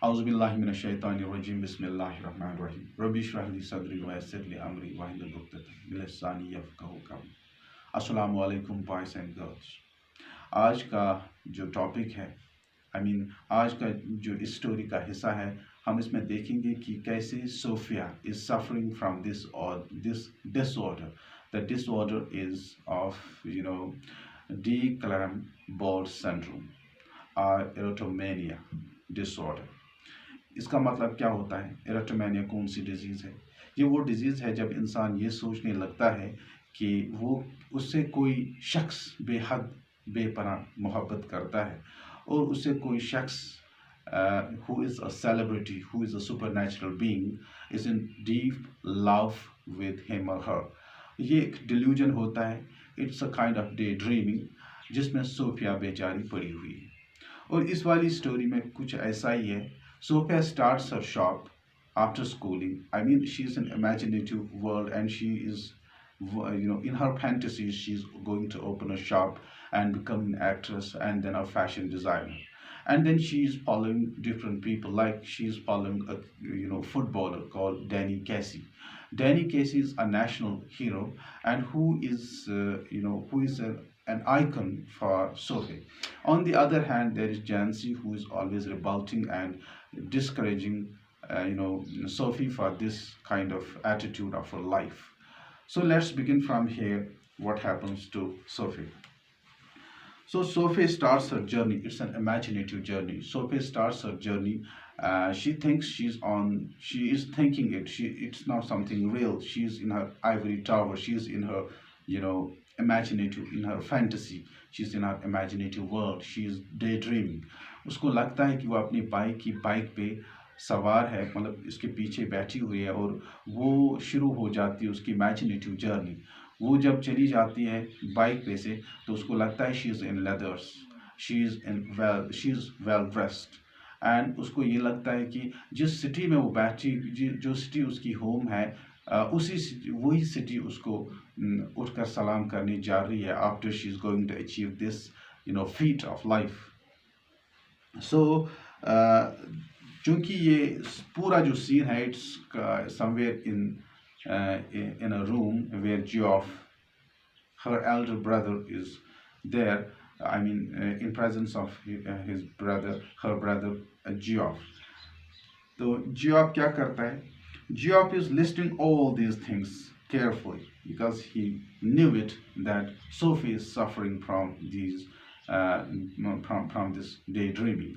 औज़ुबिल्लाहिमिनश्शैतानिर्रजीम बिस्मिल्लाहिर्रहमानिर्रहीम रब्बि इश्रह ली सदरी व यस्सिर ली अमरी वाहिलुल उक़दतम मिन लिसानी यफ़क़हू क़ौली। अस्सलामु अलैकुम बॉयज़ एंड गर्ल्स। आज का जो टॉपिक है आज का जो इस स्टोरी का हिस्सा है, हम इसमें देखेंगे कि कैसे Sophia is suffering from this disorder. The disorder is of de Clerambault syndrome और एरोटोमेनिया डिसऑर्डर। इसका मतलब क्या होता है? एरोटोमेनिया कौन सी डिजीज़ है? ये वो डिजीज़ है जब इंसान ये सोचने लगता है कि वो उससे कोई शख्स बेहद बेपनाह मोहब्बत करता है और उससे कोई शख्स who is a celebrity, who is a supernatural being, is in deep love with him or her. ये एक डिल्यूजन होता है, it's a kind of day dreaming जिसमें सोफिया बेचारी पड़ी हुई है। और इस वाली स्टोरी में कुछ ऐसा ही है। Sophia starts her shop after schooling. She's an imaginative world, and she is, in her fantasies, she's going to open a shop and become an actress and then a fashion designer. And then she's following different people, like she's following a footballer called Danny Casey. Danny Casey is a national hero, and who is an icon for Sophie. On the other hand, there is Jancy, who is always revolting and discouraging Sophie for this kind of attitude of her life. So let's begin from here. What happens to Sophie? So Sophie starts her journey. It's an imaginative journey. Sophie starts her journey. She thinks she is thinking it's not something real. She's in her ivory tower. She's in her, imaginative, in her fantasy. She's in her imaginative world. She is daydreaming. उसको लगता है कि वो अपनी bike पे सवार है, मतलब इसके पीछे बैठी हुई है, और वो शुरू हो जाती है उसकी इमेजिनेटिव जर्नी। वो जब चली जाती है बाइक पे से, तो उसको लगता है she is in leathers, she is well dressed, and उसको ये लगता है कि जिस सिटी में वो बैठी, जो सिटी उसकी होम है, वही सिटी उसको उठकर सलाम करने जा रही है after she is going to achieve this feat of life. So चूँकि ये पूरा जो सीन है, it's somewhere in a room where Geoff, her elder brother, is there. In presence of his brother, her brother Geoff. तो Geoff क्या करता है? Geoff is listening all these things carefully because he knew it that Sophie is suffering from from this daydreaming.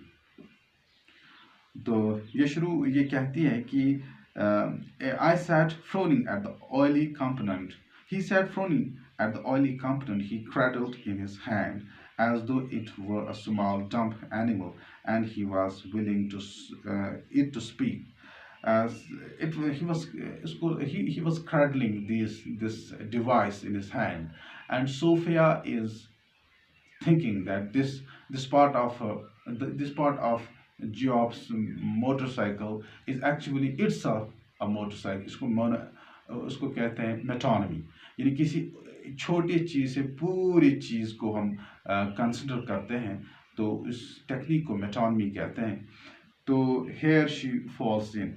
तो ये कहती है कि I sat frowning at the oily component. He sat frowning at the oily component he cradled in his hand, as though it were a small dumb animal, and he was willing to it to speak. As he was cradling this device in his hand, and Sophia is thinking that this part of Geoff's motorcycle is actually itself a motorcycle. उसको कहते हैं metonymy, यानी किसी छोटी चीज़ से पूरी चीज़ को हम कंसिडर करते हैं, तो इस टेक्निक को मेटोनमी कहते हैं। तो here she falls in.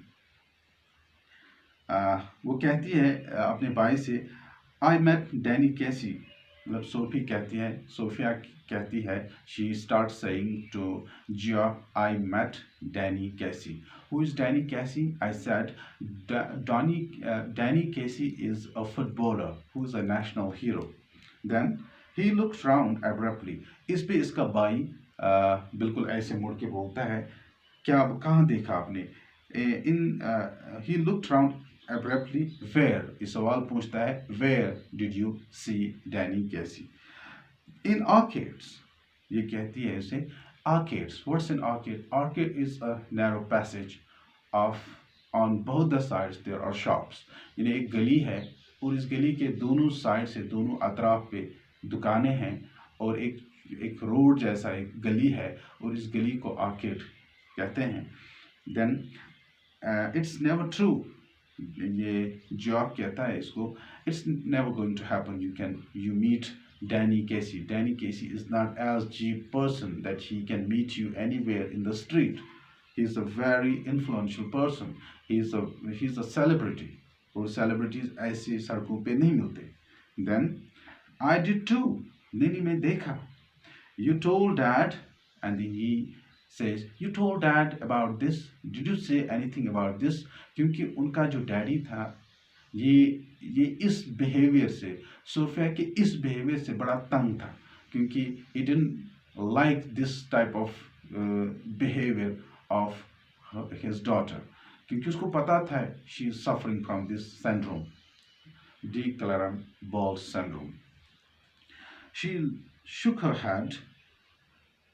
वो कहती है अपने भाई से, I met Danny Casey. मतलब सोफिया कहती है, she starts saying to Geoff, I met Danny Casey. Who is Danny Casey? I said, Danny Casey is a footballer who is a national hero. Then he looked round abruptly. इस पे इसका भाई बिल्कुल ऐसे मुड़ के बोलता है, क्या कहाँ देखा आपने? He looked round abruptly. Where? इस सवाल पूछता है, where did you see Danny Casey? In arcades. ये कहती है इसे arcades. What's an arcade? Arcade is a narrow passage on both the sides there are shops. यानी एक गली है और इस गली के दोनों साइड से, दोनों अतराफ पे दुकानें हैं, और एक रोड जैसा एक गली है, और इस गली को आर्केड कहते हैं। Then it's never true. ये जॉब कहता है इसको, it's never going to happen. You meet Danny Casey. Danny Casey is not as cheap person that he can meet you anywhere in the street. He's a very influential person. He's a celebrity. और celebrities ऐसी सड़कों पे नहीं मिलते. Then I did too. मैंने मैं देखा. You told dad, and then he says, you told dad about this. Did you say anything about this? क्योंकि उनका जो डैडी था ये इस बिहेवियर से, सोफिया के इस बिहेवियर से बड़ा तंग था, क्योंकि he didn't like this type of behavior of his daughter, क्योंकि उसको पता था she is suffering from this syndrome, de Clerambault syndrome. She shook her head,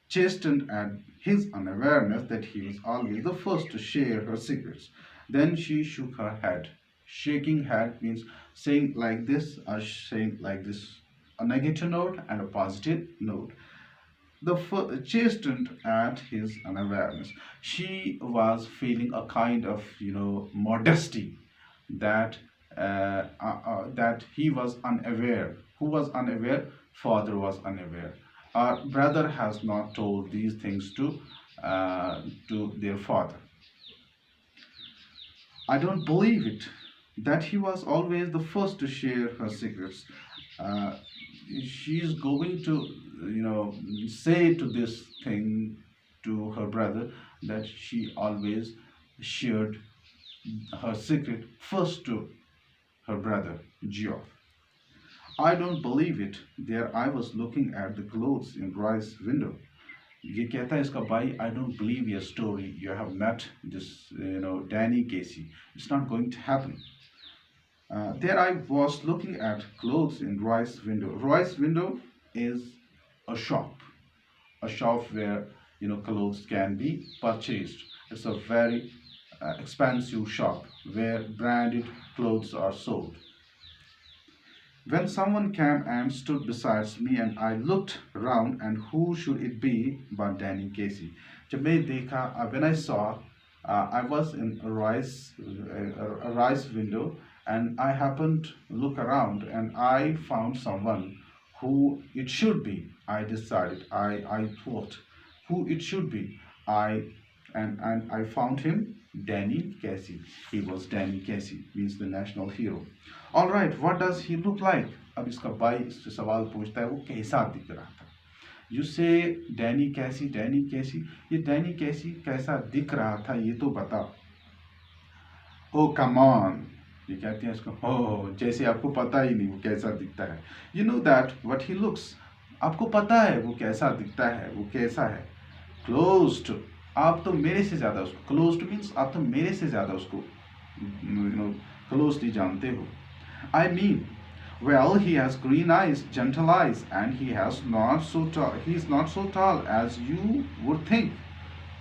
chastened at his unawareness that he was always the first to share her secrets. Then she shook her head. Shaking head means saying like this or saying like this, a negative note and a positive note. Chastened at his unawareness. She was feeling a kind of, modesty that that he was unaware. Who was unaware? Father was unaware. Our brother has not told these things to their father. I don't believe it. That he was always the first to share her secrets. She's going to, say to this thing to her brother that she always shared her secret first to her brother, Geoff. I don't believe it. There I was looking at the clothes in Roy's window. ये कहता है इसका भाई, I don't believe your story. You have met this, Danny Casey. It's not going to happen. There I was looking at clothes in Roy's window. Roy's window is a shop where clothes can be purchased. It's a very expensive shop where branded clothes are sold. When someone came and stood beside me and I looked around, and who should it be but Danny Casey? जब मैं देखा, when I saw, I was in a Roy's window, and I happened to look around and I found someone who it should be. I decided, I thought who it should be. And I found him, Danny Casey. He was Danny Casey, means the national hero. All right, what does he look like? अब इसका भाई इससे सवाल पूछता है वो कैसा दिख रहा था. You say Danny Casey, ये Danny Casey कैसा दिख रहा था ये तो बता. Oh come on, ये कहते हैं इसको, oh जैसे आपको पता ही नहीं वो कैसा दिखता है. You know that what he looks. आपको पता है वो कैसा दिखता है, वो कैसा है. Close to. आप तो मेरे से ज़्यादा उसको, close to means आप तो मेरे से ज़्यादा उसको closely जानते हो. I mean, well, he has green eyes, gentle eyes, and he is not so tall as you would think.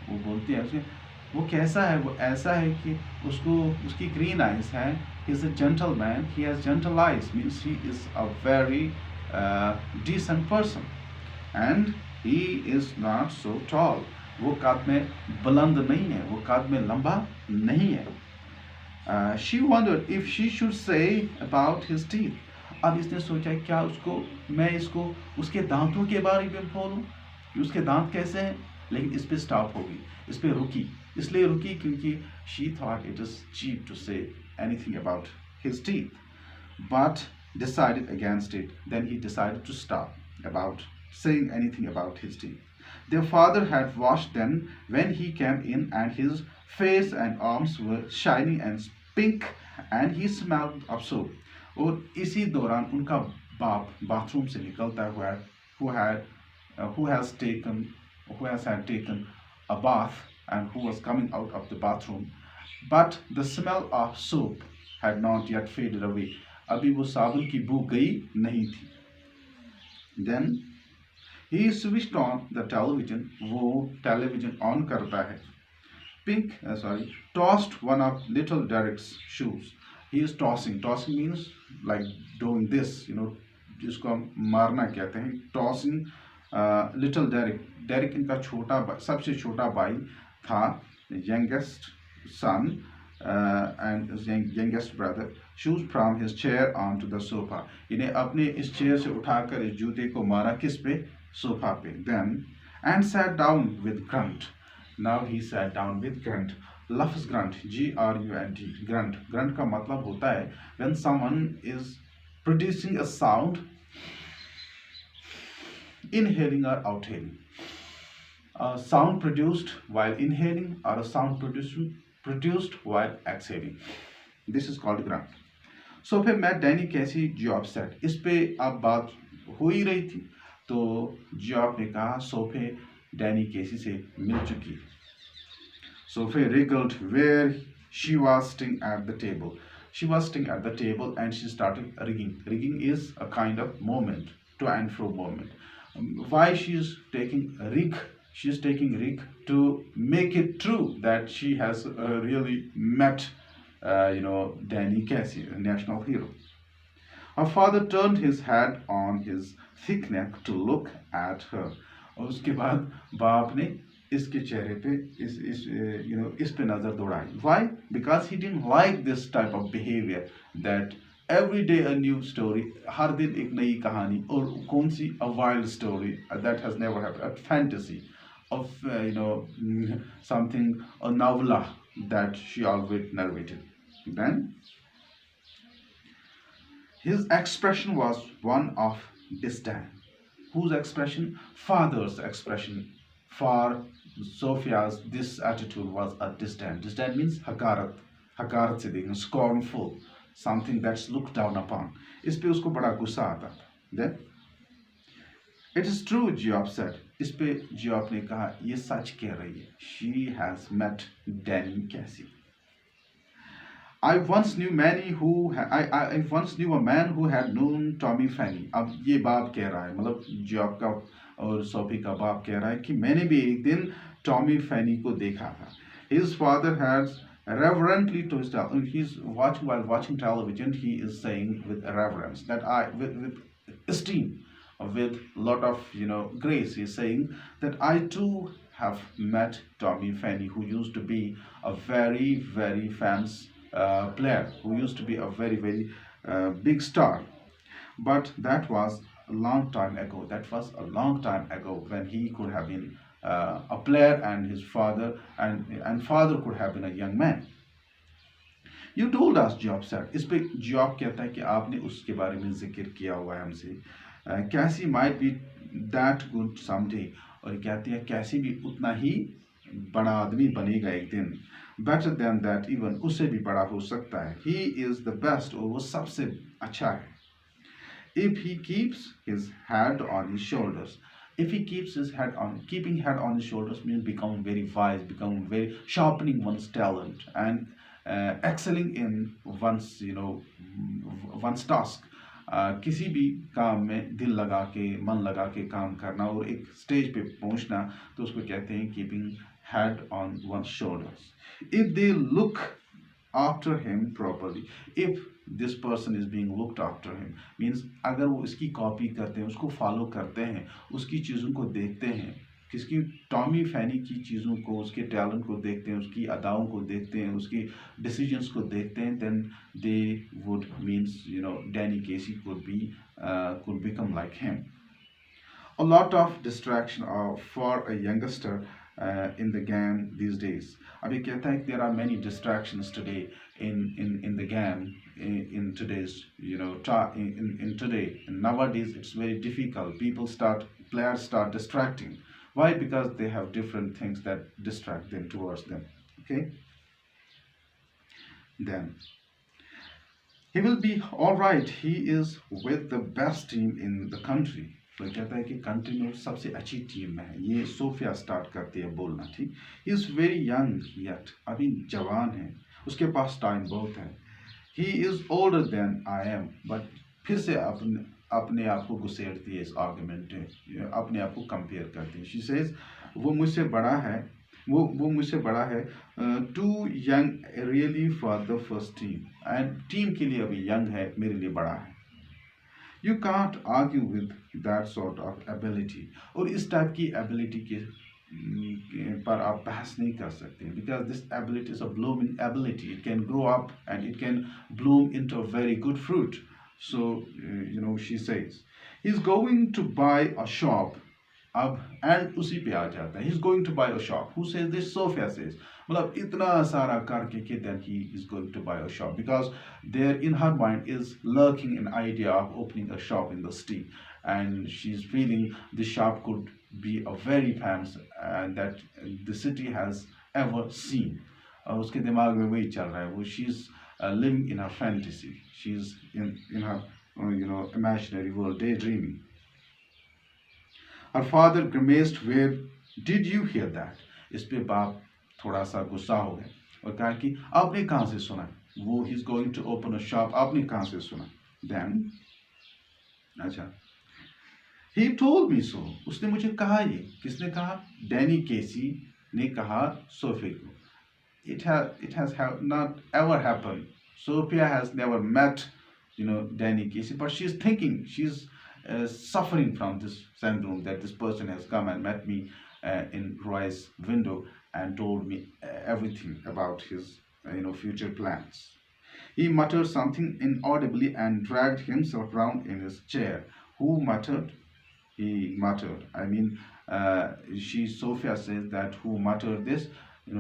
वो बोलती है उसके, वो कैसा है, वो ऐसा है कि उसकी green eyes हैं. He is a gentleman. He has gentle eyes, means he is a very decent person, and he is not so tall. वो कद में बुलंद नहीं है, वो कद में लंबा नहीं है. She wondered if she should say about his teeth. अब इसने सोचा क्या मैं इसको उसके दांतों के बारे में बोलूं कि उसके दांत कैसे हैं, लेकिन इस पे स्टॉप होगी, इस पे रुकी. इसलिए रुकी क्योंकि she thought it is cheap to say anything about his teeth, but decided against it. Then he decided to stop about saying anything about his teeth. Their father had washed them when he came in, and his face and arms were shining and pink, and he smelled of soap. और इसी दौरान उनका बाप bathroom से निकलता हुआ who has had taken a bath and who was coming out of the bathroom, but the smell of soap had not yet faded away. अभी वो साबुन की बू गई नहीं थी. Then he switched on the television. वो television on करता है. Tossed one of little Derek's shoes. He is tossing. Tossing means like doing this, जिसको हम मारना कहते हैं. Tossing little Derek. Derek इनका सबसे छोटा भाई था, youngest son and his youngest brother. Shoes from his chair onto the sofa. इन्हें अपने इस चेयर से उठाकर इस जूते को मारा किस पे? सोफा पे. Then and sat down with grunt. Now he sat down with grunt. लफ्ज grunt, G-R-U-N-T, grunt. Grunt का मतलब होता है when someone is producing a sound, inhaling or outhailing. A sound produced while inhaling or a sound produced while exhaling. This is called grunt. So फिर मैं Danny कैसी job set इस पे अब बात हो ही रही थी, तो जॉब ने कहा सोफे डैनी कैसी से मिल चुकी. Sophie wriggled where she was sitting at the table. She was sitting at the table and she started rigging. Rigging is a kind of movement, to and fro movement. Why she is taking a rig? She is taking rig to make it true that she has really met, Danny Casey, a national hero. Her father turned his head on his thick neck to look at her. और उसके बाद बाप ने इसके चेहरे पे इस पे नजर दौड़ाई. Why? Because he didn't like this type of behavior that every day a new story, हर दिन एक नई कहानी, और कौन सी, a wild story that has never happened, a fantasy of something, a novella that she always narrated. Then his expression was one of disdain. Whose expression? Father's expression. For Sophia's, this attitude was a disdain. Disdain means hakarat. हकारत से देखना, scornful, something that's looked down upon. इस पे उसको बड़ा गुस्सा आता था. Then it is true, Geoff said. इस पे Geoff ने कहा ये सच कह रही है. She has met Danny Casey. I once knew I once knew a man who had known Tommy Fanny. अब ये बाप कह रहा है, मतलब जॉब का और सोफी का बाप कह रहा है कि मैंने भी एक दिन टॉमी फैनी को देखा था. His father has reverently to his while watching television, he is saying with reverence that with esteem, with lot of grace, he is saying that I too have met Tommy Fanny, who used to be a very very famous player, who used to be a very very big star, but that was a long time ago. That was a long time ago when he could have been a player and his father and father could have been a young man. You told us, Job said. इस पे job कहता है कि आपने उसके बारे में जिक्र किया हुआ है हमसे. कैसी might be that good someday. और कहती है कैसी भी उतना ही बड़ा आदमी बनेगा एक दिन. Better than that, even उससे भी बड़ा हो सकता है. He is the best, और वो सबसे अच्छा है. If he keeps his head on his shoulders. If he keeps his head on, keeping head on his shoulders means becoming very wise, becoming very sharpening one's talent and excelling in one's task. किसी भी काम में दिल लगा के मन लगा के काम करना और एक स्टेज पे पहुंचना, तो उसको कहते हैं keeping head on one's shoulders. If they look after him properly, if this person is being looked after him means अगर वो इसकी कॉपी करते हैं, उसको फॉलो करते हैं, उसकी चीज़ों को देखते हैं, किसकी, टॉमी फैनी की चीज़ों को, उसके टैलेंट को देखते हैं, उसकी अदाओं को देखते हैं, उसकी डिसीजंस को देखते हैं, then they would means Danny Casey could become like him. A lot of distraction for a youngster in the game these days. अभी कहता है there are many distractions today in the game in today's in today. And nowadays it's very difficult. Players start distracting. Why? Because they have different things that distract them towards them. Okay. Then he will be all right. He is with the best team in the country. तो कहता है कि country में सबसे अच्छी team है. ये Sophia start करती है बोलना. ठीक. He is very young yet, अभी जवान है, उसके पास टाइम बहुत है. He is older than I am, but फिर से अपने आप को घुसेड़ती है इस आर्गूमेंट में, अपने आप को कंपेयर करती है. शी सेज वो मुझसे बड़ा है, वो मुझसे बड़ा है, too young really for the first team, and team के लिए अभी यंग है, मेरे लिए बड़ा है. You can't argue with that sort of ability. और इस टाइप की एबिलिटी के पर आप बहस नहीं कर सकते, because this ability is a blooming ability. It can grow up and it can bloom into a very good fruit. So she says he's going to buy a shop अब and उसी पे आ जाता है, he is going to buy a shop, who says this, Sophia says, मतलब इतना सारा करके कि then he is going to buy a shop because there in her mind is lurking an idea of opening a shop in the city, and she's feeling this shop could be a very famous and that the city has ever seen. और उसके दिमाग में वही चल रहा है, वो she's living in her fantasy, she's in her imaginary world, daydreaming. Her father grimaced, where did you hear that? इस पे बाप थोड़ा सा गुस्सा हो गए और कहा कि आपने कहाँ से सुना, वो he is going to open a shop, आपने कहाँ से सुना? देन अच्छा, ही टोल्ड मी सो, उसने मुझे कहा, ये किसने कहा? डैनी केसी ने कहा सोफिया को. It has not ever happened. Sophia has never met Danny Casey, but she's thinking, she's suffering from this syndrome that this person has come and met me in Roy's window and told me everything about his future plans. He muttered something inaudibly and dragged himself round in his chair. Who muttered? He muttered. I mean, Sophia says that who muttered this?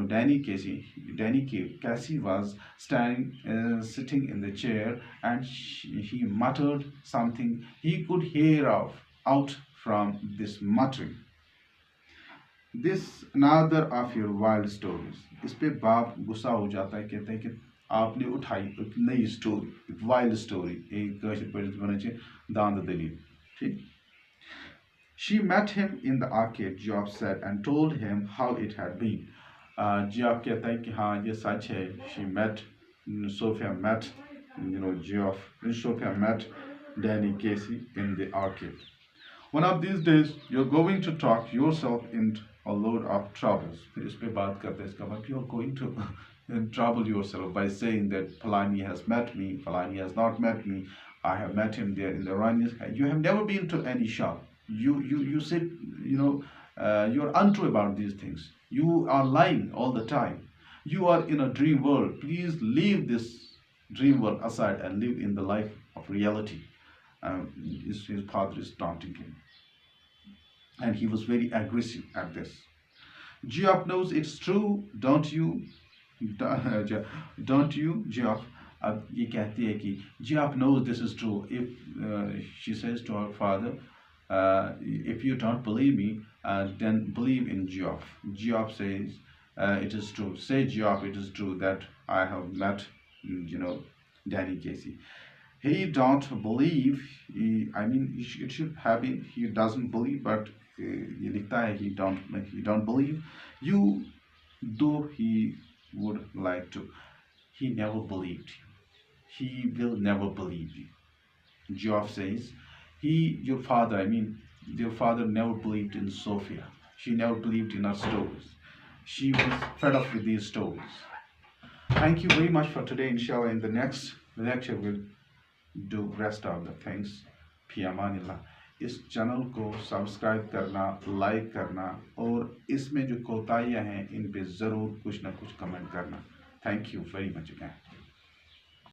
Danny Casey was sitting in the chair, and he muttered something. He could hear out from this muttering. This another of your wild stories. इस पे बाप गुस्सा हो जाता है, कहता है कि आपने उठाई एक नई स्टोरी, एक वाइल्ड स्टोरी, एक दांद दलील. ठीक. She met him in the arcade, Geoff said, and told him how it had been. Geoff कहता है कि हाँ ये सच है. She met, Sophia met, Sophia met Danny Casey in the arcade. One of these days, you're going to talk yourself into a load of troubles. फिर इस पे बात करते हैं, इसका मतलब you're going to trouble yourself by saying that Falani has met me, Falani has not met me, I have met him there in the Rani's. You have never been to any shop. You said, you're untrue about these things. You are lying all the time. You are in a dream world. Please leave this dream world aside and live in the life of reality. His father is taunting him, and he was very aggressive at this. Geoff knows it's true, don't you? Don't you, Geoff? अब ये कहती है कि Geoff knows this is true. If she says to her father, if you don't believe me, then believe in Geoff. Geoff says, it is true. Say, Geoff, it is true that I have met, Danny Casey. He don't believe. It should have been. He doesn't believe, but ये लिखता है he don't believe you, though he would like to. He never believed you. He will never believe you. Geoff says, your father never believed in Sophia. She never believed in her stories. She was fed up with these stories. Thank you very much for today. Inshallah, in the next lecture we'll do rest of the things. Fi amanillah. इस channel को subscribe करना, like करना, और इसमें जो कोताहियाँ हैं इन पे ज़रूर कुछ ना कुछ कमेंट करना. Thank you very much again.